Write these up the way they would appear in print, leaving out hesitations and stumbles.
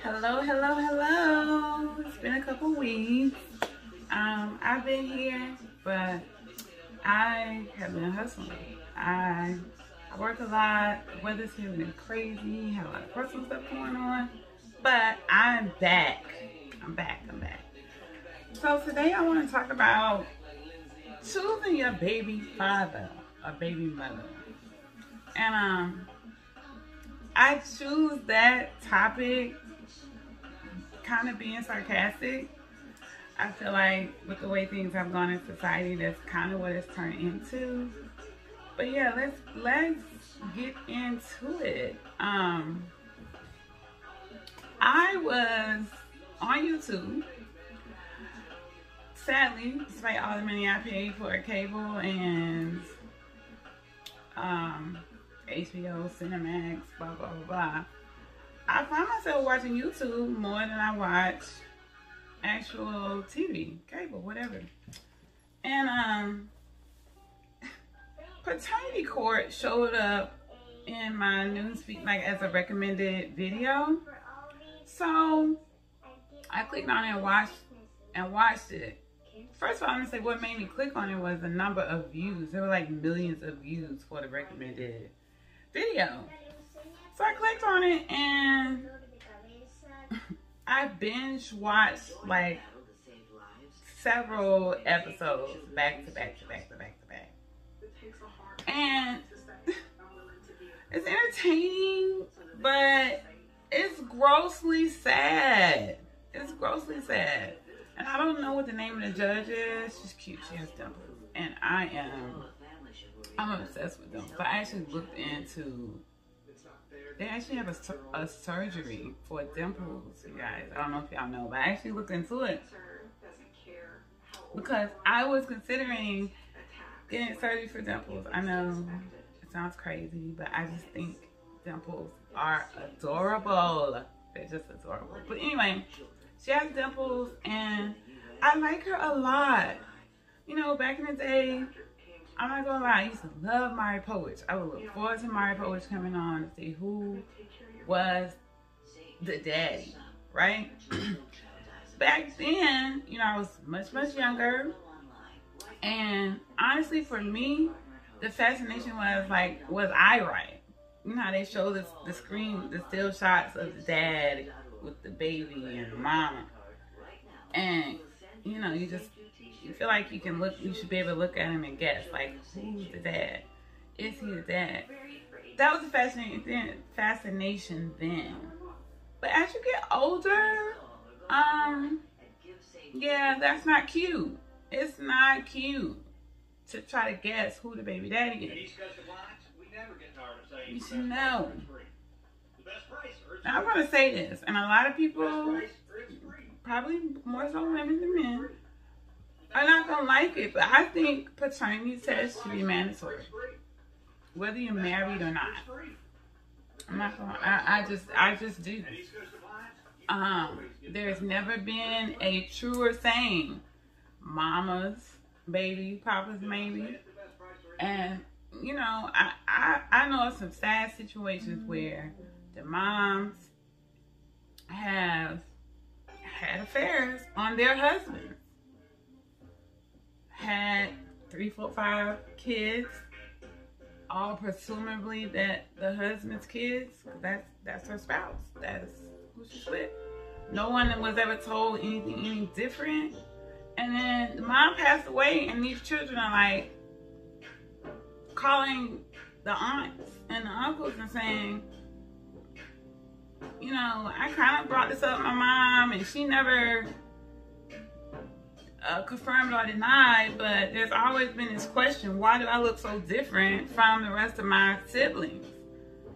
Hello, hello, hello. It's been a couple weeks. I've been here, but I have been hustling. I work a lot. The weather's here been crazy. Have a lot of personal stuff going on. But I'm back. I'm back. So today I want to talk about choosing your baby father or baby mother. And I choose that topic kind of being sarcastic. I feel like with the way things have gone in society, that's kind of what it's turned into. But yeah, let's get into it. I was on YouTube. Sadly, despite all the money I paid for cable and HBO, Cinemax, blah, blah, blah, blah, I find myself watching YouTube more than I watch actual TV, cable, whatever. And Paternity Court showed up in my newsfeed like as a recommended video. So I clicked on it and watched it. First of all, I'm gonna say what made me click on it was the number of views. There were like millions of views for the recommended video. So I clicked on it and I binge watched like several episodes back to back. And it's entertaining, but it's grossly sad. It's grossly sad. And I don't know what the name of the judge is. She's cute. She has dimples. And I'm obsessed with them. So I actually looked into, they actually have a surgery for dimples, you guys. I don't know if y'all know, but I actually looked into it because I was considering getting surgery for dimples. I know it sounds crazy, but I just think dimples are adorable. They're just adorable. But anyway, she has dimples and I like her a lot. You know, back in the day, I'm not gonna lie, I used to love Maury Povich. I would look forward to Maury Povich coming on to see who was the daddy, right? Back then, you know, I was much younger. And honestly, for me, the fascination was like, was I right? You know how they show the screen, the still shots of the dad with the baby and the mama. And, you know, you feel like you should be able to look at him and guess, like, who's the dad? Is he the dad? That was the fascination then. But as you get older, yeah, that's not cute. It's not cute to try to guess who the baby daddy is. You should know. Now, I'm going to say this, and a lot of people, probably more so women than men, are not going to like it, but I think paternity tests should be mandatory, whether you're married or not. I'm not going to, I just do. There's never been a truer saying, mama's baby, papa's maybe. And, you know, I know of some sad situations where the moms have had affairs on their husbands. Had 3, 4, 5 kids, all presumably that the husband's kids. That's her spouse. That's who she's with. No one was ever told anything any different. And then the mom passed away, and these children are like calling the aunts and the uncles and saying, you know, I kind of brought this up with my mom, and she never confirmed or denied, but there's always been this question, why do I look so different from the rest of my siblings?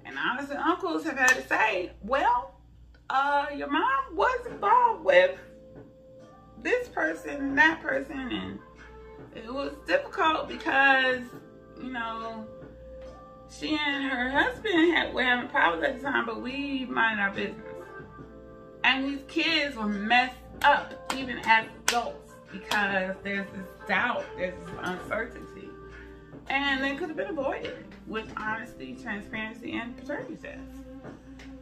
And aunts and uncles have had to say, well, your mom was involved with this person and that person, and it was difficult because, you know, she and her husband were having problems at the time, but we minded our business. And these kids were messed up even as adults because there's this doubt, there's this uncertainty. And they could have been avoided with honesty, transparency, and paternity tests.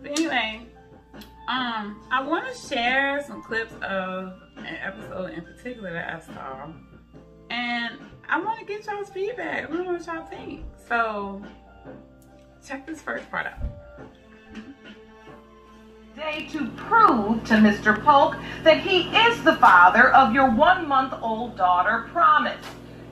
But anyway, I want to share some clips of an episode in particular that I saw, and I want to get y'all's feedback. I want to know what y'all think. So, check this first part out. Day to prove to Mr. Polk that he is the father of your 1-month-old daughter, Promise.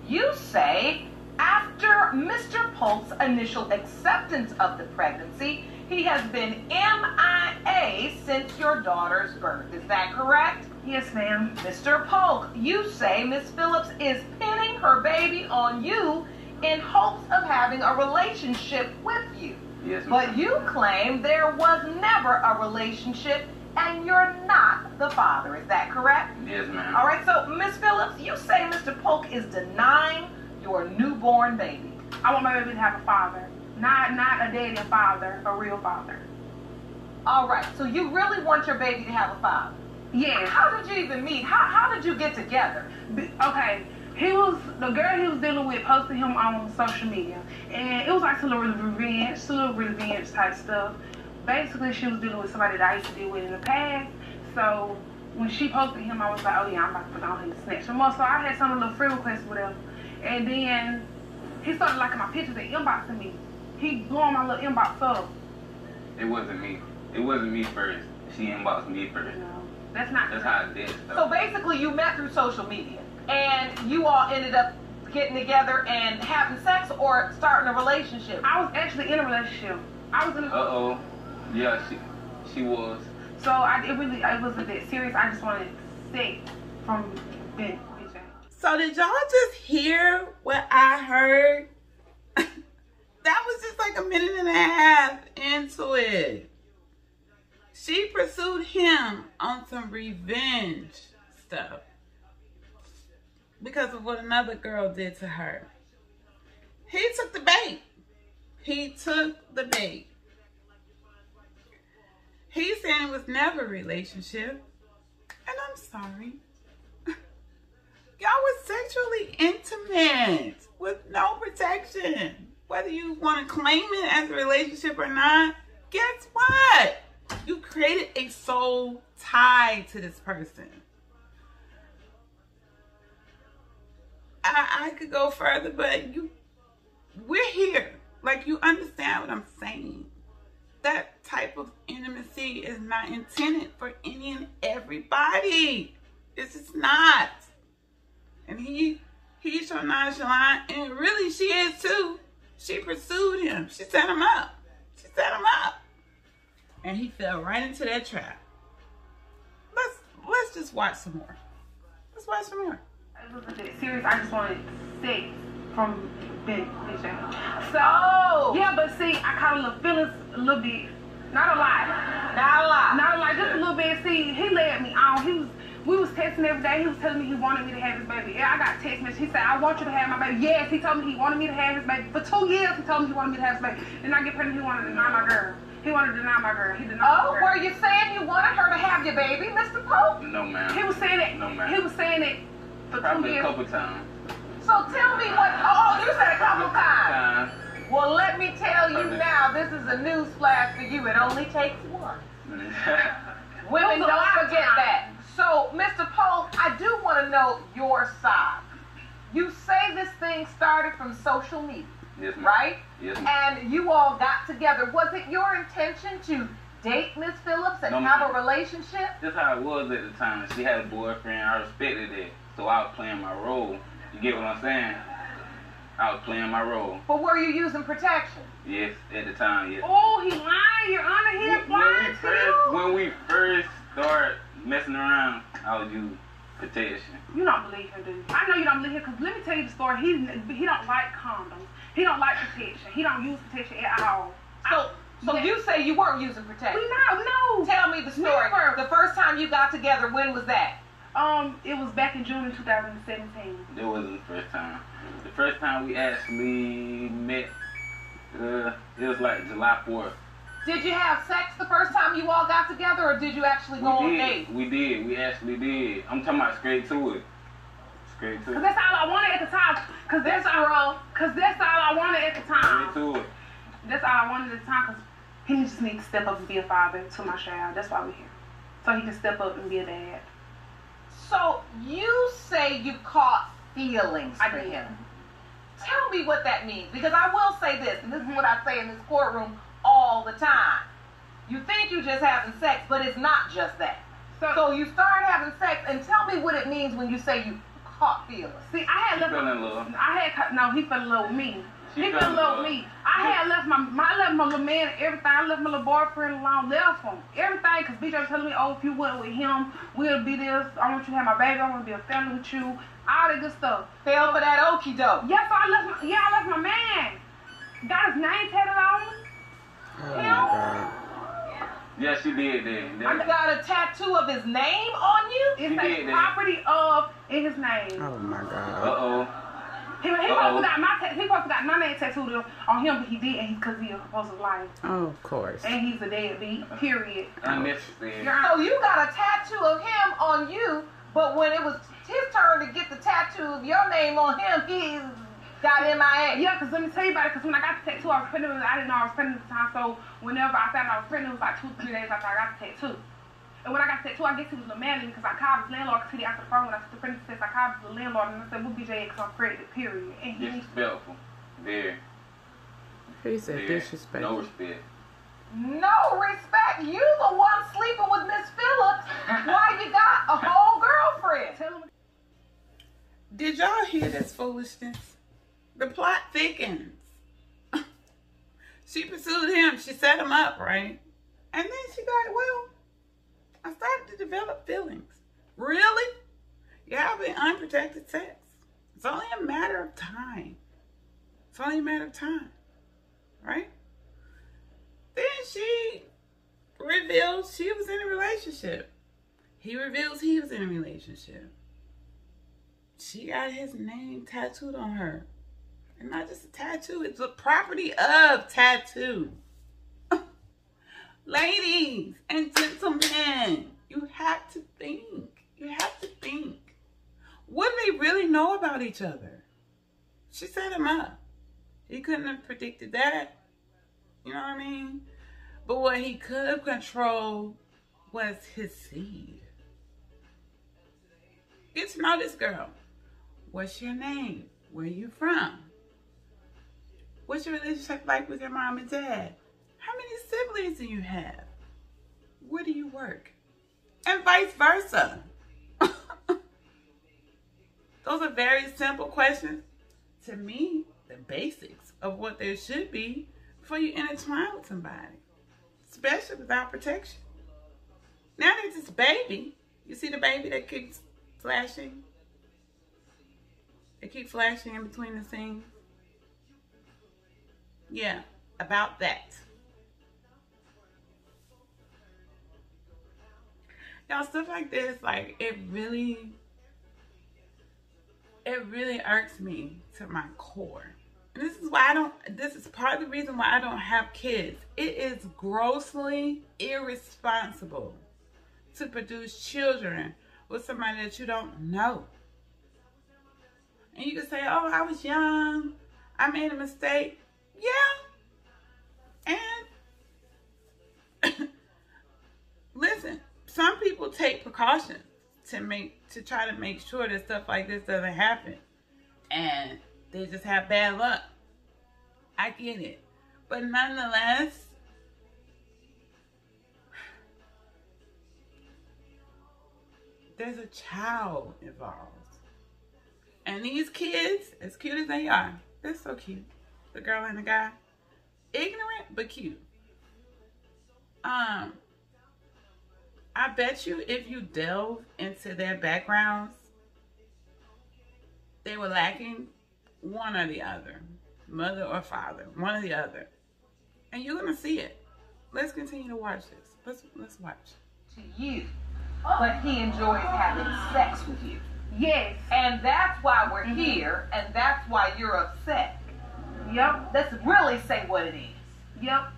You say, after Mr. Polk's initial acceptance of the pregnancy, he has been MIA since your daughter's birth. Is that correct? Yes, ma'am. Mr. Polk, you say Miss Phillips is pinning her baby on you in hopes of having a relationship with you. Yes, ma'am. But you claim there was never a relationship and you're not the father. Is that correct? Yes, ma'am. All right, so Miss Phillips, you say Mr. Polk is denying your newborn baby. I want my baby to have a father. Not a daddy, a father, a real father. All right, so you really want your baby to have a father? Yes. How did you even meet? How did you get together? Okay, the girl he was dealing with posted him on social media. And it was like some little revenge type stuff. Basically, she was dealing with somebody that I used to deal with in the past. So when she posted him, I was like, oh yeah, I'm about to put on him and snatch him up. So I had some little friend requests with him. And then he started liking my pictures and inboxing me. He blowing my little inbox up. It wasn't me. It wasn't me first. She inboxed me first. No, that's not. That's how it did. So basically, you met through social media, and you all ended up getting together and having sex or starting a relationship. I was actually in a relationship. I was in a. Uh-oh. Yeah, she was. So it wasn't that serious. I just wanted sex from Ben. So did y'all just hear what I heard? That was just like a minute and a half into it. She pursued him on some revenge stuff because of what another girl did to her. He took the bait. He said it was never a relationship. And I'm sorry. Y'all were sexually intimate with no protection. Whether you want to claim it as a relationship or not, guess what? You created a soul tie to this person. I could go further, but we're here. Like, you understand what I'm saying. That type of intimacy is not intended for any and everybody. It's just not. And he's so nonchalant, and really she is too. She pursued him. She set him up. And he fell right into that trap. Let's just watch some more. Let's watch some more. It wasn't that serious. I just wanted sex from Ben. So yeah, but see, I caught a little feelings a little bit. Not a lot. Just a little bit. See, he led me on. We was texting every day. He was telling me he wanted me to have his baby. Yeah, I got text message. He said, I want you to have my baby. Yes, he told me he wanted me to have his baby. For 2 years, he told me he wanted me to have his baby. Then I get pregnant, he wanted to deny my girl. He wanted to deny my girl. He denied my girl. Were you saying you wanted her to have your baby, Mr. Polk? No, ma'am. He was saying it. No, ma'am. He was saying it for 2 Probably years. a couple times. So tell me what, you said a couple times. Well, let me tell you now, this is a news flash for you. It only takes one. Women, don't forget that. So, Mr. Polk, I do want to know your side. You say this thing started from social media, Yes, ma'am. right? Yes, ma'am. And you all got together. Was it your intention to date Miss Phillips and No, have ma'am. a relationship? That's how it was at the time. She had a boyfriend. I respected it. So I was playing my role. You get what I'm saying? I was playing my role. But were you using protection? Yes, at the time, yes. Oh, he lying, Your Honor. He is lying to you. When we first started messing around, I was using protection. You don't believe him, do you? I know you don't believe him, because let me tell you the story. He don't like condoms. He don't like protection. He don't use protection at all. So you say you weren't using protection? No. Tell me the story. Never. The first time you got together, when was that? It was back in June of 2017. That wasn't the first time. The first time we actually met, it was like July 4th. Did you have sex the first time you all got together, or did you actually go on dates? We did. We actually did. I'm talking about straight to it. Straight to Because it. that's all I wanted at the time. Because that's all I wanted at the time. Straight to it. That's all I wanted at the time. Because He just needs to step up and be a father to my child. That's why we're here. So he can step up and be a dad. So you say you caught feelings I for did. him. Tell me what that means, because I will say this, and this is what I say in this courtroom all the time. You think you're just having sex, but it's not just that. So you start having sex, and tell me what it means when you say you caught feelings. See, I had left. Fell in love. No, he fell in love with me. She He fell fell in in love love. with me. I left my little man, everything. I left my little boyfriend alone, left him. Everything, because BJ was telling me, oh, if you went with him, we'll be this. I want you to have my baby. I want to be a family with you. All that good stuff. Fell for that okie doke. Yes, so I left my man. Got his name tatted on me. Oh my God. Yeah, she did that. I got a tattoo of his name on you? It's He did a that. property of in his name. Oh my God. Uh-oh. He supposed to got my name tattooed on him, but he did, because he was supposed to lie. Oh, of course. And he's a deadbeat, period. Unnecessary. So you got a tattoo of him on you, but when it was his turn to get the tattoo of your name on him, he got MIA. Yeah, because let me tell you about it, because when I got the tattoo, I was pregnant. I didn't know I was pregnant at the time, so whenever I found out I was pregnant, it was like 2 or 3 days after I got the tattoo. And when I got the tattoo, I guess he was a little mad at me because I called his landlord, because he answered the phone when I took the pregnancy test. I called the landlord and I said, well, BJ, because I'm pregnant, period. And he Disrespectful. Very. He said Very. disrespect. No respect. No respect. You the one sleeping with Miss Phillips while you got a whole girlfriend. tell him. Did y'all hear this foolishness? The plot thickens. She pursued him. She set him up, right? And then she got, well, I started to develop feelings. Really? You're having unprotected sex. It's only a matter of time. It's only a matter of time. Right? Then she reveals she was in a relationship. He reveals he was in a relationship. She got his name tattooed on her. And not just a tattoo, it's a property of tattoo. Ladies and gentlemen, you have to think. You have to think. What do they really know about each other? She set him up. He couldn't have predicted that. You know what I mean? But what he could control was his seed. Get to know this girl. What's your name? Where you from? What's your relationship like with your mom and dad? How many siblings do you have? Where do you work? And vice versa. Those are very simple questions. To me, the basics of what there should be before you intertwine with somebody. Especially without protection. Now there's this baby. You see the baby that keeps flashing? They keep flashing in between the scenes. Yeah, about that. Y'all, stuff like this, like, it really irks me to my core. And this is why this is part of the reason why I don't have kids. It is grossly irresponsible to produce children with somebody that you don't know. And you can say, oh, I was young, I made a mistake. Yeah. And listen, some people take precautions to try to make sure that stuff like this doesn't happen. And they just have bad luck. I get it. But nonetheless, there's a child involved. And these kids, as cute as they are, they're so cute. The girl and the guy. Ignorant, but cute. I bet you if you delve into their backgrounds, they were lacking one or the other. Mother or father. One or the other. And you're going to see it. Let's continue to watch this. Let's watch. To you. But he enjoys having sex with you. Yes. And that's why we're here, and that's why you're upset. Yep. Let's really say what it is. Yep.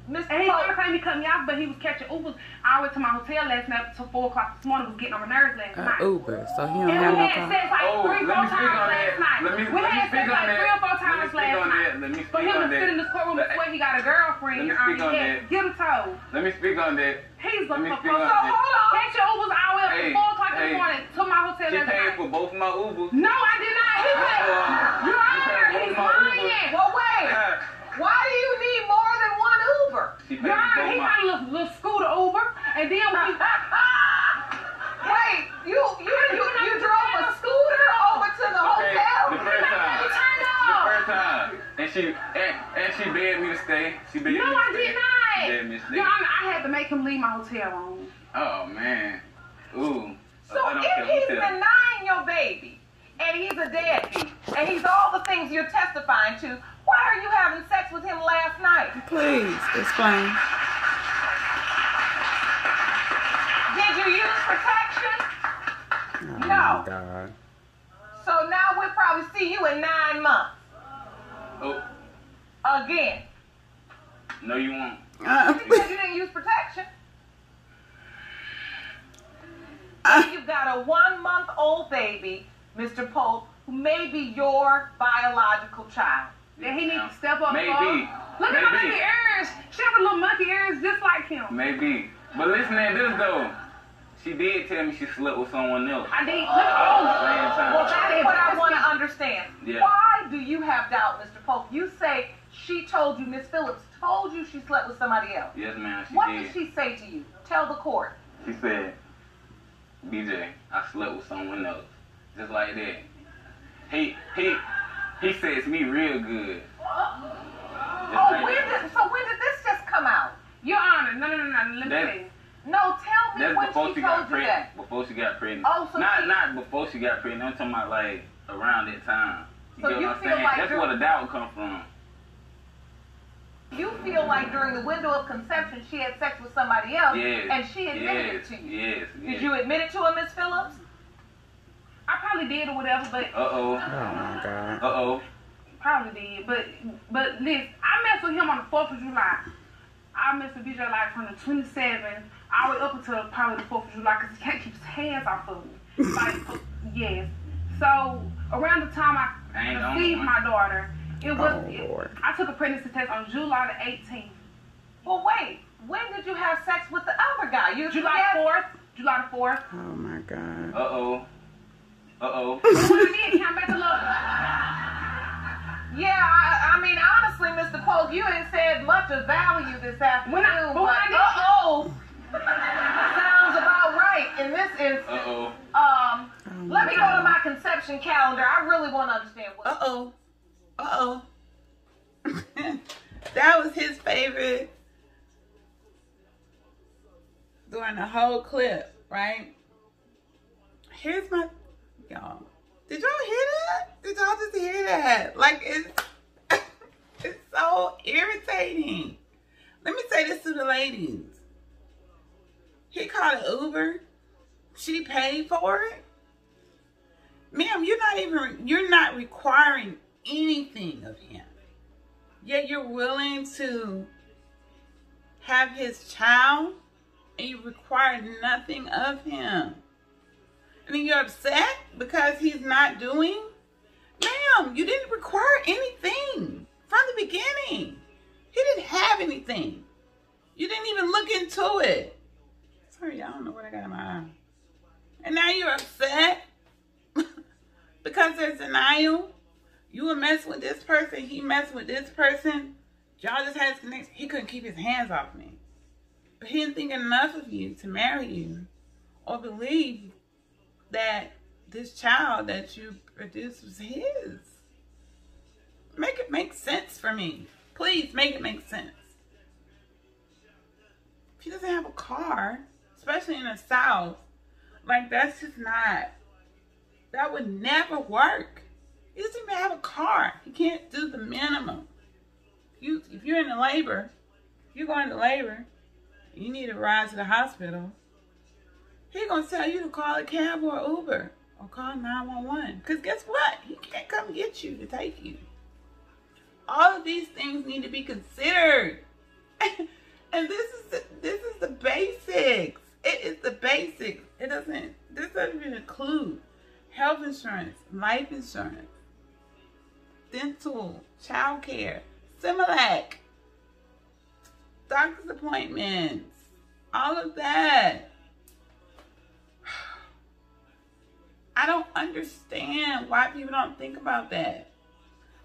Mr. And he Polk. never claimed he cut me off, but he was catching Ubers. I went to my hotel last night until 4 o'clock this morning. Was getting on my nerves last night. Uber, so he don't And have we no had car. sex like Oh, 3 or 4 let me speak times on last that. night. Let me We had speak sex on like that. 3 or 4 Let me times speak last on night. that. Let me For speak him on to sit in that. this courtroom and swear he got a girlfriend, Let me Your speak Honor, on yes, that. get him told. Let me speak on that. He's Let me the speak fuck. on So that. hold on. Catch your Ubers all the way up Hey, to 4 o'clock in hey. the morning to my hotel She last paid night. for both of my Ubers. No, I did not. He paid. Your Honor, he's lying. Well, wait. Why do you need more than one Uber? She paid Your for Honor, both he my. got a little scooter Uber, and then we. Wait, you drove a scooter over to the Okay, hotel? the first time. Turn The off. first time. And she begged me to stay. She begged No, me to I stay. did She not. begged me to stay. Your Honor, I had to make him leave my hotel room. Oh man. Ooh. So I don't if care he's who tell. denying your baby, and he's a deadbeat, and he's all the things you're testifying to, why are you having sex with him last night? Please explain. Did you use protection? Oh No. my God. So now we'll probably see you in 9 months. Oh, Again. no, you won't. Because you didn't use protection. You've got a 1-month-old baby, Mr. Polk, who may be your biological child. Then he needs to step up. Maybe. Look at my Maybe. monkey ears. She have a little monkey ears just like him. Maybe. But listen at this though. She did tell me she slept with someone else. I did. Look at Same time. Well, that's what I want to understand. Yeah. Why do you have doubt, Mr. Polk? You say she told you, Miss Phillips told you she slept with somebody else. Yes, ma'am, she What did. did she say to you? Tell the court. She said, BJ, I slept with someone else. Just like that. He says me real good. Oh, when did this just come out? Your Honor, no. Let me That- tell you. No, tell me That's when before she she told got you pregnant. that. Before she got pregnant. Oh, so not before she got pregnant. I'm talking about like around that time. So get you what I'm feel saying? like That's you're- where the doubt come from. You feel like during the window of conception she had sex with somebody else, Yes. and she admitted it to you. Yes. Did you admit it to her, Miss Phillips? I probably did or whatever, but Uh-oh. Oh my God. Uh-oh. probably did. But listen, I messed with him on the 4th of July. I messed with BJ like from the 27th all the way up until probably the 4th of July because he can't keep his hands off of me. Like, yes. So around the time I ain't the only conceived one. my daughter, it was. Oh, Lord. I took a pregnancy test on July the 18th. Well, wait. When did you have sex with the other guy? You July 4th. July the 4th. Oh my God. Uh-oh. Uh-oh. But when I did come back to look, Yeah, I mean, honestly, Mr. Polk, you ain't said much of value this afternoon, When I- but when I did- uh-oh. Sounds about right in this instance. Uh-oh. Oh Let me go God. to my conception calendar. I really want to understand what. Uh-oh. Uh-oh. That was his favorite during the whole clip, right? Here's my... Y'all. Did y'all hear that? Did y'all just hear that? Like, it's... It's so irritating. Let me say this to the ladies. He called an Uber. She paid for it. Ma'am, you're not requiring anything of him. Yet you're willing to have his child and you require nothing of him. I mean, you're upset because he's not doing? Ma'am, you didn't require anything from the beginning. He didn't have anything. You didn't even look into it. Sorry, I don't know what I got in my eye. And now you're upset because there's denial. You were messing with this person, he messed with this person. Y'all just had this connection. He couldn't keep his hands off me. But he didn't think enough of you to marry you or believe that this child that you produced was his. Make it make sense for me. Please make it make sense. If he doesn't have a car, especially in the South, like that's just not, that would never work. He doesn't even have a car. He can't do the minimum. If you're in the labor, if you're going to labor, you need a ride to the hospital, he's going to tell you to call a cab or Uber or call 911. Because guess what? He can't come get you to take you. All of these things need to be considered. And this is the basics. It is the basics. This doesn't even include health insurance, life insurance, dental, child care, Similac, doctor's appointments, all of that. I don't understand why people don't think about that.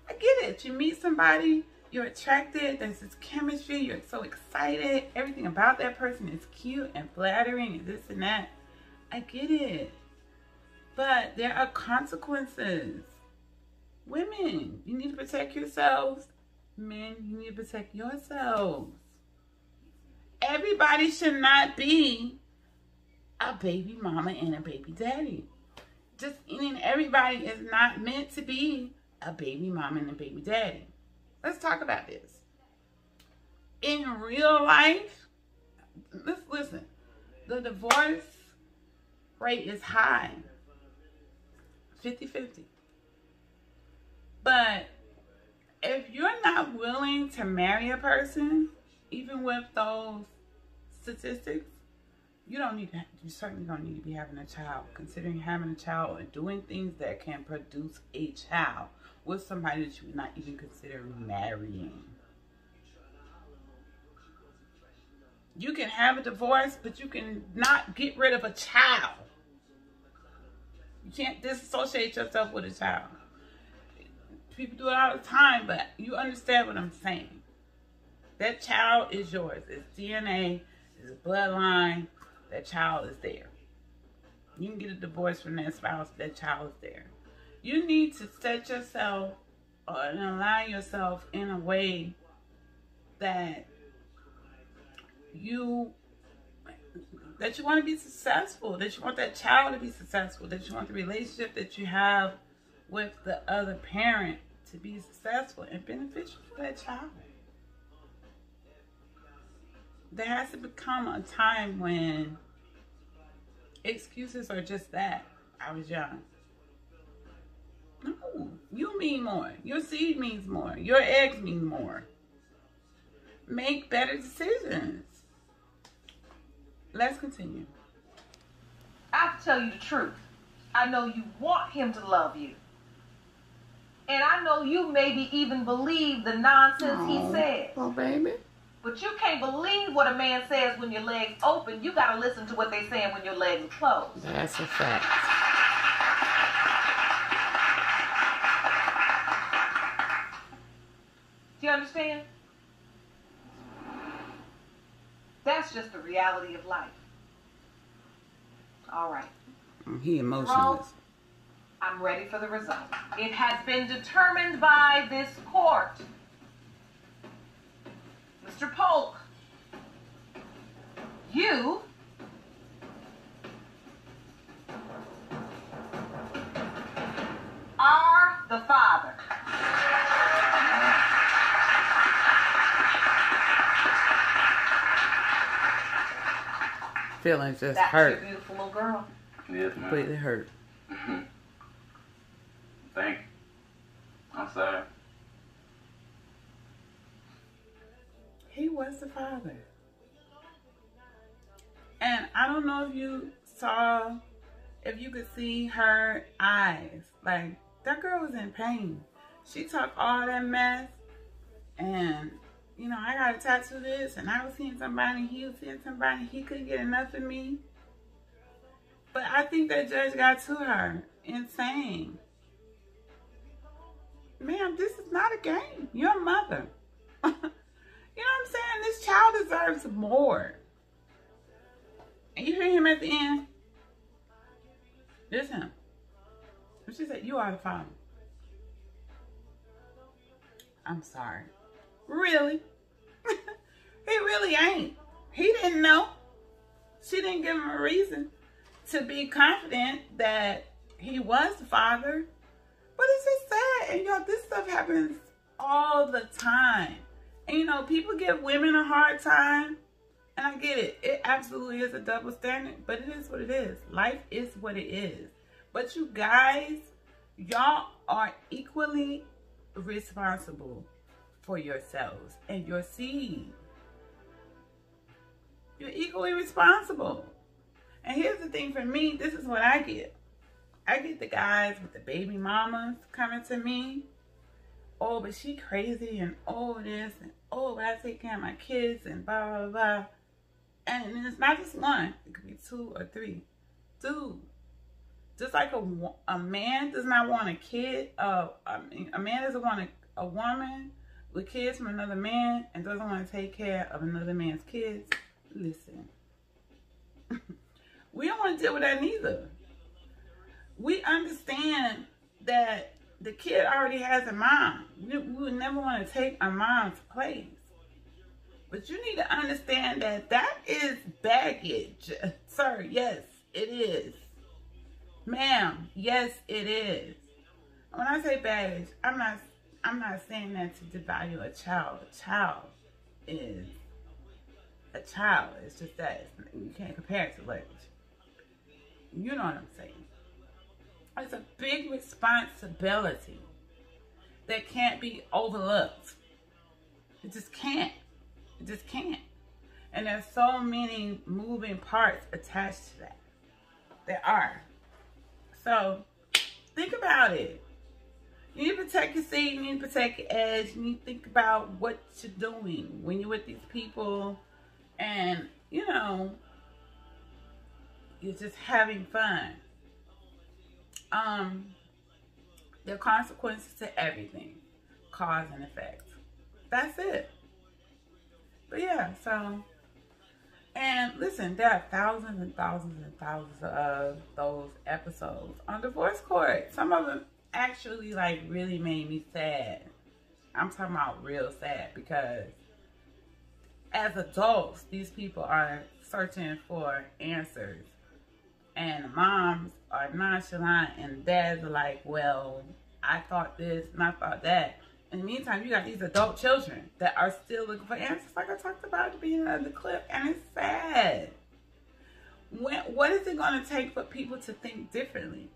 I get it. You meet somebody, you're attracted, there's this chemistry, you're so excited, everything about that person is cute and flattering and this and that. I get it. But there are consequences. Women, you need to protect yourselves. Men, you need to protect yourselves. Everybody should not be a baby mama and a baby daddy. Just everybody is not meant to be a baby mama and a baby daddy. Let's talk about this. In real life, let's listen. The divorce rate is high. 50-50. But if you're not willing to marry a person, even with those statistics, you certainly don't need to be having a child. Considering having a child and doing things that can produce a child with somebody that you would not even consider marrying. You can have a divorce, but you can not get rid of a child. You can't disassociate yourself with a child. People do it all the time, but you understand what I'm saying. That child is yours. It's DNA, it's bloodline. That child is there. You can get a divorce from that spouse. That child is there. You need to set yourself and align yourself in a way that you want to be successful, that you want that child to be successful, that you want the relationship that you have with the other parent to be successful and beneficial for that child. There has to become a time when excuses are just that. I was young. No, you mean more. Your seed means more. Your eggs mean more. Make better decisions. Let's continue. I have to tell you the truth. I know you want him to love you. And I know you maybe even believe the nonsense he says. Oh, baby. But you can't believe what a man says when your legs open. You got to listen to what they're saying when your legs are closed. That's a fact. Do you understand? That's just the reality of life. All right. He emotionless. I'm ready for the result. It has been determined by this court. Mr. Polk, you are the father. Feelings just That's hurt. your beautiful little girl. Yes, ma'am. Completely hurt. Thank you. I'm sorry. He was the father. And I don't know if you could see her eyes. Like, that girl was in pain. She took all that mess and, I got a tattoo this and I was seeing somebody, he was seeing somebody, he couldn't get enough of me. But I think that judge got to her in saying, ma'am, this is not a game. You're a mother. You know what I'm saying? This child deserves more. And you hear him at the end? This him. She said, you are the father. I'm sorry. Really? He really ain't. He didn't know. She didn't give him a reason to be confident that he was the father. But it's just sad. And this stuff happens all the time. And people give women a hard time. And I get it. It absolutely is a double standard. But it is what it is. Life is what it is. But you guys, y'all are equally responsible for yourselves and your seed. You're equally responsible. And here's the thing for me, this is what I get. I get the guys with the baby mamas coming to me. Oh, but she crazy, and oh this, and oh, but I take care of my kids, and blah, blah, blah. And it's not just one. It could be 2 or 3. Dude, just like a man does not want a kid, a man doesn't want a woman with kids from another man and doesn't want to take care of another man's kids. Listen, we don't want to deal with that neither. We understand that the kid already has a mom. We would never want to take a mom's place. But you need to understand that that is baggage. Sir, yes, it is. Ma'am, yes, it is. When I say baggage, I'm not saying that to devalue a child. A child is a child. It's just that. You can't compare it to language. You know what I'm saying. It's a big responsibility that can't be overlooked. It just can't. It just can't. And there's so many moving parts attached to that. There are. So, think about it. You need to protect your seat. You need to protect your edge. You need to think about what you're doing when you're with these people. And, you know, you're just having fun. There are consequences to everything. Cause and effect. That's it. But yeah, so, and listen, there are thousands and thousands and thousands of those episodes on Divorce Court. Some of them actually, like, really made me sad. I'm talking about real sad, because as adults, these people are searching for answers. And the moms are nonchalant, and dads are like, well, I thought this and I thought that. In the meantime, you got these adult children that are still looking for answers, like I talked about at the beginning of the clip, and it's sad. What is it going to take for people to think differently?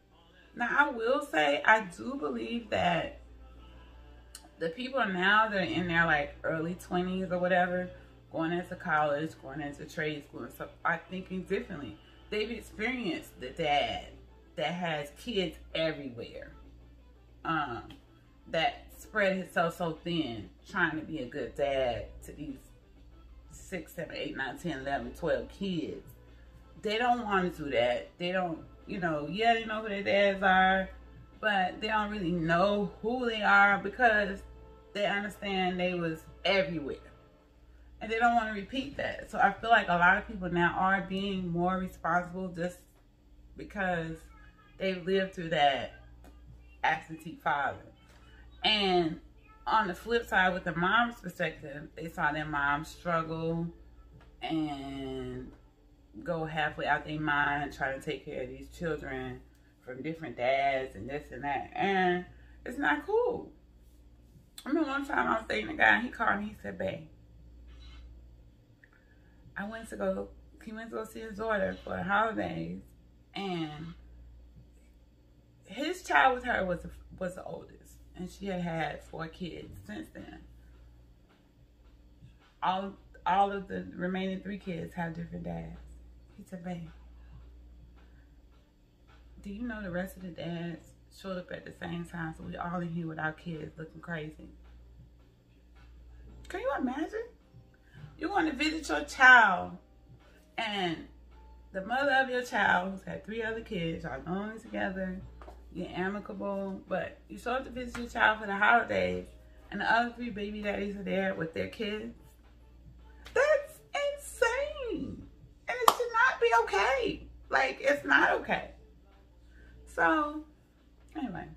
Now, I will say, I do believe that the people now that are in their, like, early 20s or whatever, going into college, going into trade school and stuff, are thinking differently. They've experienced the dad that has kids everywhere, that spread himself so thin trying to be a good dad to these 6, 7, 8, 9, 10, 11, 12 kids. They don't want to do that. They don't, you know, yeah, they know who their dads are, but they don't really know who they are because they understand they was everywhere. And they don't want to repeat that. So I feel like a lot of people now are being more responsible just because they've lived through that absentee father. And on the flip side, with the mom's perspective, they saw their mom struggle and go halfway out their mind trying to take care of these children from different dads and this and that. And it's not cool. I remember one time I was dating a guy and he called me, he said, babe, he went to go see his daughter for the holidays, and his child with her was the oldest, and she had 4 kids since then. All of the remaining 3 kids have different dads. He said, babe, do you know the rest of the dads showed up at the same time, so we all in here with our kids looking crazy? Can you imagine? You want to visit your child, and the mother of your child, who's had 3 other kids, are only together, you're amicable, but you show up to visit your child for the holidays, and the other 3 baby daddies are there with their kids. That's insane. And it should not be okay. Like, it's not okay. So, anyway,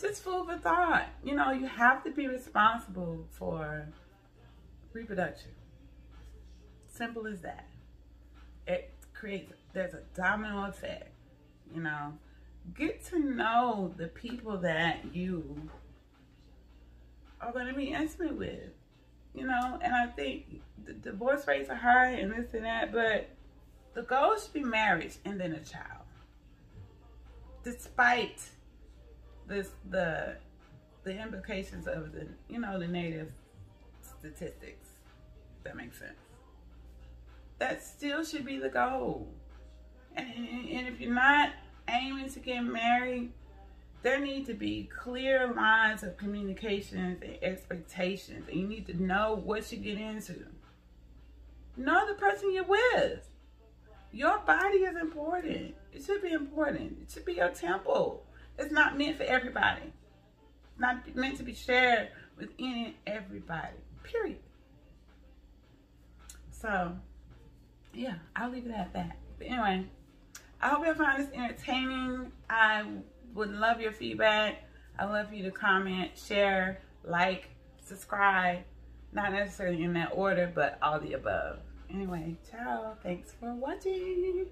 just food for thought. You know, you have to be responsible for reproduction. Simple as that. There's a domino effect, you know. Get to know the people that you are going to be intimate with, you know. And I think the divorce rates are high and this and that, but the goal should be marriage and then a child. Despite the implications of the, you know, the negative statistics. That makes sense. that still should be the goal. And if you're not aiming to get married, there need to be clear lines of communications and expectations. And you need to know what you get into. Know the person you're with. Your body is important. It should be important. It should be your temple. It's not meant for everybody. It's not meant to be shared with any and everybody. Period. So, yeah, I'll leave it at that. But anyway, I hope you find this entertaining. I would love your feedback. I love you to comment, share, like, subscribe. Not necessarily in that order, but all the above. Anyway, ciao. Thanks for watching.